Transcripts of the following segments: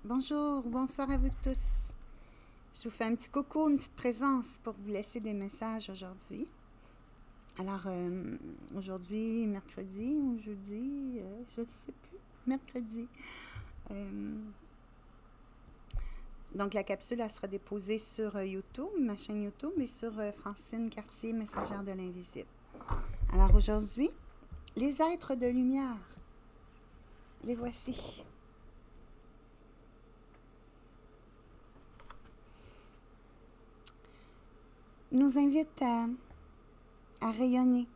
Bonjour, bonsoir à vous tous. Je vous fais un petit coucou, une petite présence pour vous laisser des messages aujourd'hui. Alors, aujourd'hui, mercredi ou jeudi, je ne sais plus, mercredi. Euh, donc, la capsule, elle sera déposée sur YouTube, ma chaîne YouTube, et sur Francine Cartier, messagère de l'invisible. Alors, aujourd'hui, les êtres de lumière, les voici. Nous invitent à rayonner,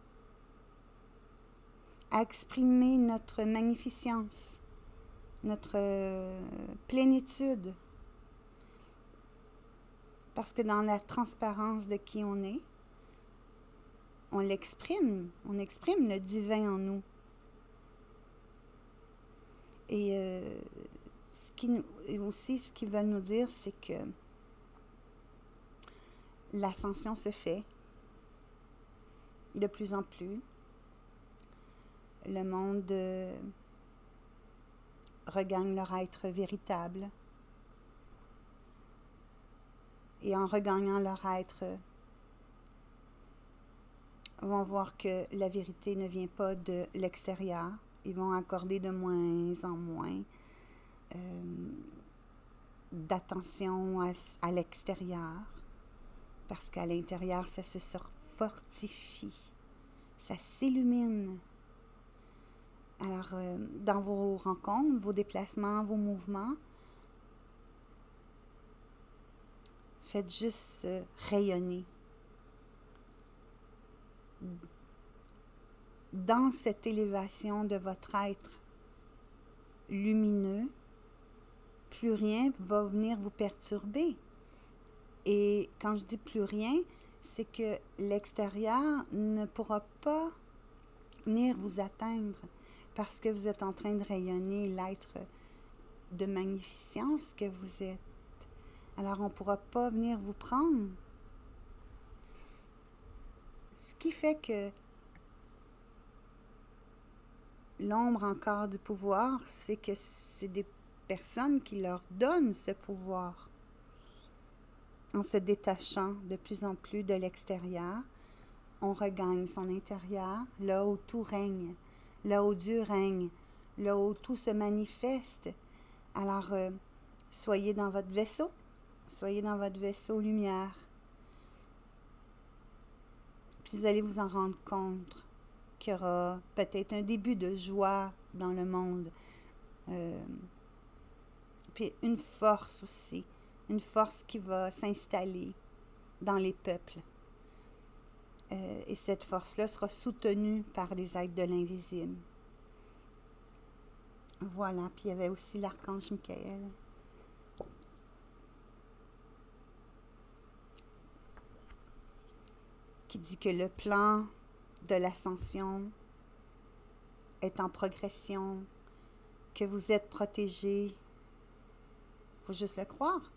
à exprimer notre magnificence, notre plénitude. Parce que dans la transparence de qui on l'exprime, on exprime le divin en nous. Et ce qu'ils veulent nous dire, c'est que l'ascension se fait de plus en plus. Le monde regagne leur être véritable. Et en regagnant leur être, vont voir que la vérité ne vient pas de l'extérieur. Ils vont accorder de moins en moins d'attention à l'extérieur, parce qu'à l'intérieur, ça se fortifie, ça s'illumine. Alors, dans vos rencontres, vos déplacements, vos mouvements, faites juste rayonner. Dans cette élévation de votre être lumineux, plus rien va venir vous perturber. Et quand je dis plus rien, c'est que l'extérieur ne pourra pas venir vous atteindre parce que vous êtes en train de rayonner l'être de magnificence que vous êtes. Alors on ne pourra pas venir vous prendre. Ce qui fait que l'ombre encore du pouvoir, c'est que c'est des personnes qui leur donnent ce pouvoir. En se détachant de plus en plus de l'extérieur, on regagne son intérieur, là où tout règne, là où Dieu règne, là où tout se manifeste. Alors, soyez dans votre vaisseau lumière. Puis vous allez vous en rendre compte qu'il y aura peut-être un début de joie dans le monde. Puis une force aussi, une force qui va s'installer dans les peuples. Et cette force-là sera soutenue par les êtres de l'invisible. Voilà, puis il y avait aussi l'archange Michael. Qui dit que le plan de l'ascension est en progression, que vous êtes protégés. Il faut juste le croire.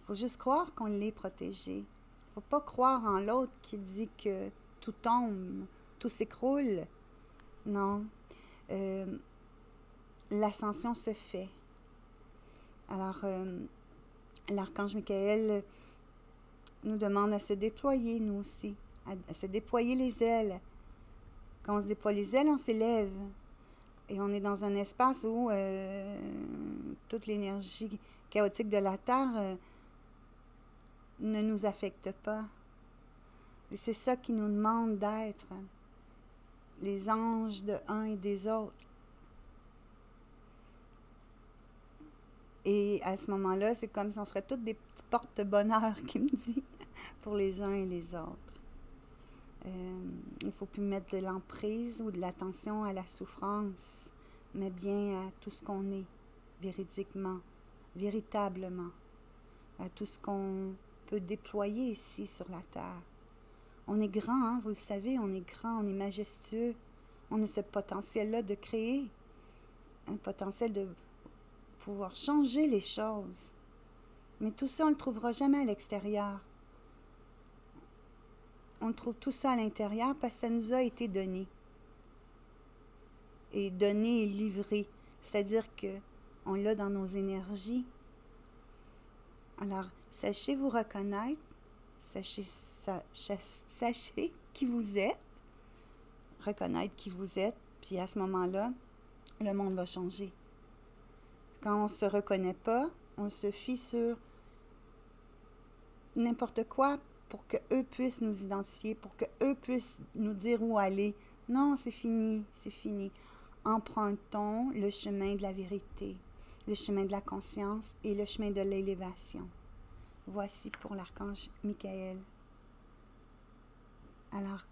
Il faut juste croire qu'on l'est protégé. Il ne faut pas croire en l'autre qui dit que tout tombe, tout s'écroule. Non. L'ascension se fait. Alors, l'archange Michael nous demande à se déployer, nous aussi, à se déployer les ailes. Quand on se déploie les ailes, on s'élève. Et on est dans un espace où toute l'énergie chaotique de la Terre ne nous affecte pas. Et c'est ça qui nous demande d'être. Les anges de un et des autres. Et à ce moment-là, c'est comme si on serait toutes des petits porte-bonheur, qui me dit, pour les uns et les autres. Il ne faut plus mettre de l'emprise ou de l'attention à la souffrance, mais bien à tout ce qu'on est, véridiquement, véritablement, à tout ce qu'on peut déployer ici sur la Terre. On est grand, hein, vous le savez, on est grand, on est majestueux. On a ce potentiel-là de créer, un potentiel de pouvoir changer les choses. Mais tout ça, on ne le trouvera jamais à l'extérieur. On trouve tout ça à l'intérieur parce que ça nous a été donné. Et donné et livré. C'est-à-dire que on l'a dans nos énergies. Alors, sachez vous reconnaître, sachez qui vous êtes, reconnaître qui vous êtes, puis à ce moment-là, le monde va changer. Quand on ne se reconnaît pas, on se fie sur n'importe quoi pour qu'eux puissent nous identifier, pour qu'eux puissent nous dire où aller. Non, c'est fini, c'est fini. Empruntons le chemin de la vérité, le chemin de la conscience et le chemin de l'élévation. Voici pour l'archange Michael. Alors,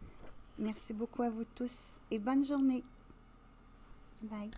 merci beaucoup à vous tous et bonne journée. Bye.